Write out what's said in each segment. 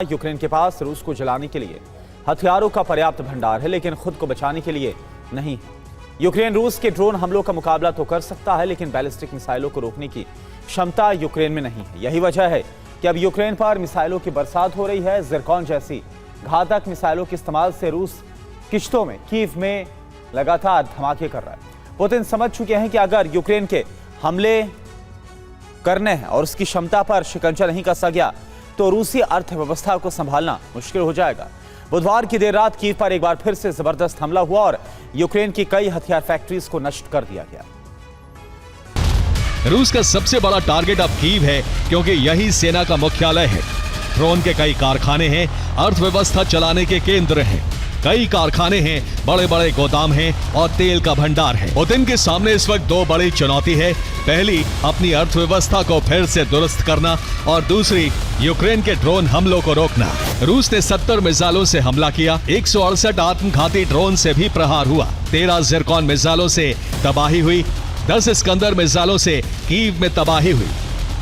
Ukraine के पास रूस को जलाने के लिए हथियारों का पर्याप्त भंडार है, लेकिन खुद को बचाने के लिए नहीं। यूक्रेन रूस के ड्रोन हमलों का मुकाबला तो कर सकता है, लेकिन बैलिस्टिक मिसाइलों को रोकने की क्षमता यूक्रेन में नहीं है। यही वजह है कि अब यूक्रेन पर मिसाइलों की बरसात हो रही है। ज़िरकॉन जैसी घातक मिसाइलों के इस्तेमाल से रूस किश्तों में कीव में लगातार धमाके कर रहा है। पुतिन समझ चुके हैं कि अगर यूक्रेन के हमले करने हैं और उसकी क्षमता पर शिकंजा नहीं कसा गया तो रूसी अर्थव्यवस्था को संभालना मुश्किल हो जाएगा। बुधवार की देर रात कीव पर एक बार फिर से जबरदस्त हमला हुआ और यूक्रेन की कई हथियार फैक्ट्रीज को नष्ट कर दिया गया। रूस का सबसे बड़ा टारगेट अब कीव है, क्योंकि यही सेना का मुख्यालय है। ड्रोन के कई कारखाने हैं, अर्थव्यवस्था चलाने के केंद्र हैं। कई कारखाने हैं, बड़े बड़े गोदाम हैं और तेल का भंडार है। पुतिन के सामने इस वक्त दो बड़ी चुनौती है। पहली, अपनी अर्थव्यवस्था को फिर से दुरुस्त करना और दूसरी, यूक्रेन के ड्रोन हमलों को रोकना। रूस ने 70 मिसाइलों से हमला किया, 168 आत्मघाती ड्रोन से भी प्रहार हुआ, 13 ज़िरकॉन मिसाइलों से तबाही हुई, 10 इस्कंदर मिसाइलों से कीव में तबाही हुई,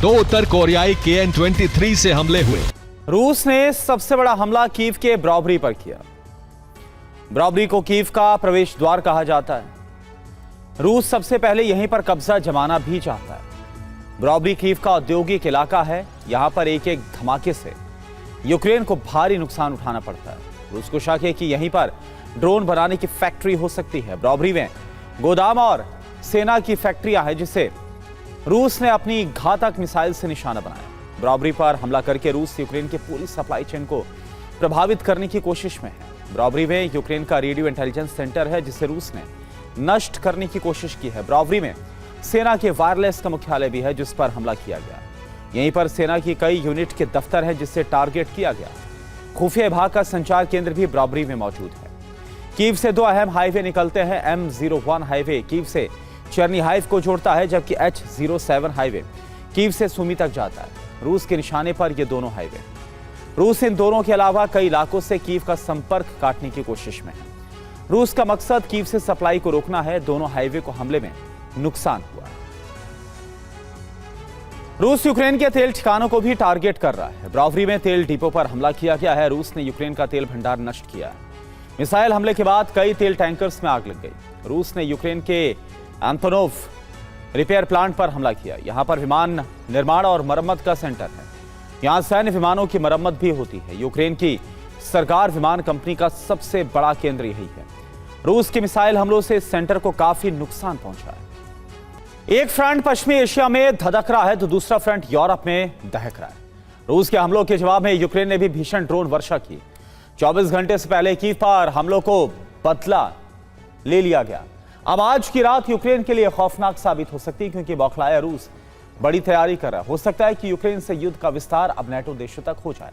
2 उत्तर कोरियाई KN-23 से हमले हुए। रूस ने सबसे बड़ा हमला कीव के ब्रॉबरी पर किया। ब्रॉबरी को कीव का प्रवेश द्वार कहा जाता है। रूस सबसे पहले यहीं पर कब्जा जमाना भी चाहता है। ब्रॉबरी कीव का औद्योगिक इलाका है। यहां पर एक एक धमाके से यूक्रेन को भारी नुकसान उठाना पड़ता है। रूस को शक है कि यहीं पर ड्रोन बनाने की फैक्ट्री हो सकती है। ब्रॉबरी में गोदाम और सेना की फैक्ट्रियां हैं, जिसे रूस ने अपनी घातक मिसाइल से निशाना बनाया। ब्रॉबरी पर हमला करके रूस यूक्रेन के पूरी सप्लाई चेन को प्रभावित करने की कोशिश में है। ब्रॉबरी में यूक्रेन का रेडियो इंटेलिजेंस सेंटर है, जिसे रूस ने नष्ट करने की कोशिश की है। ब्रॉबरी में सेना के वायरलेस का मुख्यालय भी है, जिस पर हमला किया गया। यहीं पर सेना की कई यूनिट के दफ्तर हैं, जिससे टारगेट किया गया। खुफिया विभाग का संचार केंद्र भी ब्रॉबरी में मौजूद है। कीव से 2 अहम हाईवे निकलते हैं। M01 हाईवे कीव से चेर्निहाइव को जोड़ता है, जबकि H07 हाईवे कीव से सुमी तक जाता है। रूस के निशाने पर ये दोनों हाईवे। रूस इन दोनों के अलावा कई इलाकों से कीव का संपर्क काटने की कोशिश में है। रूस का मकसद कीव से सप्लाई को रोकना है। दोनों हाईवे को हमले में नुकसान हुआ। रूस यूक्रेन के तेल ठिकानों को भी टारगेट कर रहा है। ब्रॉबरी में तेल डिपो पर हमला किया गया है। रूस ने यूक्रेन का तेल भंडार नष्ट किया है। मिसाइल हमले के बाद कई तेल टैंकर्स में आग लग गई। रूस ने यूक्रेन के एंटोनोव रिपेयर प्लांट पर हमला किया। यहां पर विमान निर्माण और मरम्मत का सेंटर है। यहां सैन्य विमानों की मरम्मत भी होती है। यूक्रेन की सरकार विमान कंपनी का सबसे बड़ा केंद्र यही है। रूस के मिसाइल हमलों से इस सेंटर को काफी नुकसान पहुंचा है। एक फ्रंट पश्चिमी एशिया में धधक रहा है तो दूसरा फ्रंट यूरोप में दहक रहा है। रूस के हमलों के जवाब में यूक्रेन ने भी भीषण ड्रोन वर्षा की। 24 घंटे से पहले कीव पर हमलों को बदला ले लिया गया। अब आज की रात यूक्रेन के लिए खौफनाक साबित हो सकती है, क्योंकि बौखलाया रूस बड़ी तैयारी कर रहा है। हो सकता है कि यूक्रेन से युद्ध का विस्तार अब नेटो देशों तक हो जाए,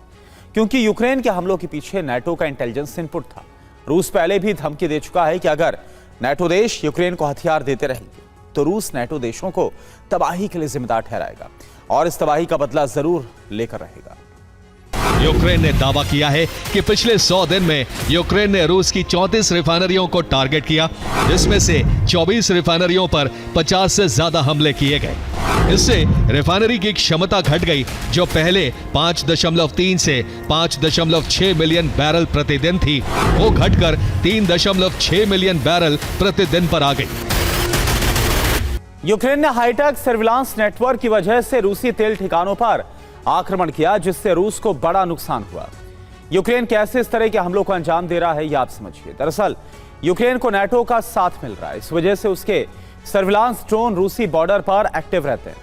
क्योंकि यूक्रेन के हमलों के पीछे नेटो का इंटेलिजेंस इनपुट था। रूस पहले भी धमकी दे चुका है कि अगर नेटो देश यूक्रेन को हथियार देते रहेंगे तो रूस नेटो देशों को तबाही के लिए जिम्मेदार ठहराएगा और इस तबाही का बदला जरूर लेकर रहेगा। यूक्रेन ने दावा किया है कि पिछले 100 दिन में यूक्रेन ने रूस की 34 रिफाइनरियों को टारगेट किया, जिसमें से 24 रिफाइनरियों पर 50 से ज्यादा हमले किए गए। इससे रिफाइनरी की क्षमता घट गई, जो पहले 5.3 से 5.6 मिलियन बैरल प्रतिदिन थी, वो घटकर 3.6 मिलियन बैरल प्रतिदिन पर आ गई। यूक्रेन ने हाईटेक सर्विलांस नेटवर्क की वजह से रूसी तेल ठिकानों पर आक्रमण किया, जिससे रूस को बड़ा नुकसान हुआ। यूक्रेन कैसे इस तरह के हमलों को अंजाम दे रहा है, यह आप समझिए। दरअसल यूक्रेन को नेटो का साथ मिल रहा है। इस वजह से उसके सर्विलांस ड्रोन रूसी बॉर्डर पर एक्टिव रहते हैं।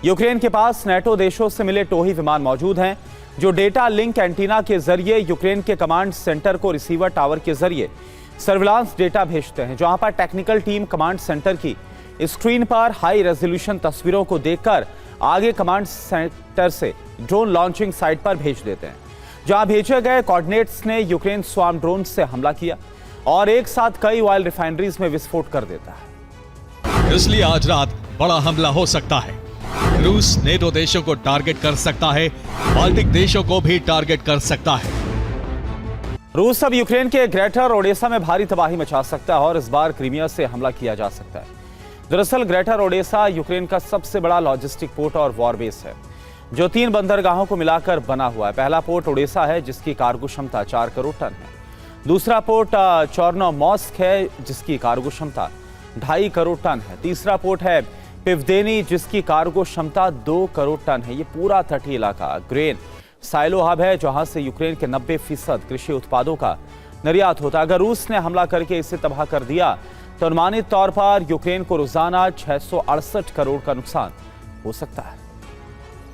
यूक्रेन के पास नेटो देशों से मिले टोही विमान मौजूद हैं, जो डेटा लिंक एंटीना के जरिए यूक्रेन के कमांड सेंटर को रिसीवर टावर के जरिए सर्विलांस डेटा भेजते हैं, जहां पर टेक्निकल टीम कमांड सेंटर की स्क्रीन पर हाई रेजोल्यूशन तस्वीरों को देखकर आगे कमांड सेंटर से ड्रोन लॉन्चिंग साइट पर भेज देते हैं, जहां भेजे गए कोऑर्डिनेट्स ने यूक्रेन स्वार्म ड्रोन से हमला किया और एक साथ कई ऑयल रिफाइनरीज में विस्फोट कर देता है। इसलिए आज रात बड़ा हमला हो सकता है। रूस नेटो देशों को टारगेट कर सकता है, बाल्टिक देशों को भी टारगेट कर सकता है। रूस अब यूक्रेन के ग्रेटर ओडेसा में भारी तबाही मचा सकता है और इस बार क्रीमिया से हमला किया जा सकता है। दरअसल ग्रेटर ओडेसा यूक्रेन का सबसे बड़ा लॉजिस्टिक पोर्ट और वॉर बेस है। जो 3 बंदरगाहों को मिलाकर बना हुआ है। पहला पोर्ट ओडिशा है जिसकी कार्गो क्षमता 4 करोड़ टन है। दूसरा पोर्ट चोर्नोमॉर्स्क है जिसकी कार्गो क्षमता 2.5 करोड़ टन है। तीसरा पोर्ट है पिवदेनी जिसकी कार्गो क्षमता 2 करोड़ टन है। ये पूरा तटीय इलाका ग्रेन साइलो हब है जहां से यूक्रेन के 90% कृषि उत्पादों का निर्यात होता है। अगर रूस ने हमला करके इसे तबाह कर दिया तो अनुमानित तौर पर यूक्रेन को रोजाना 668 करोड़ का नुकसान हो सकता है।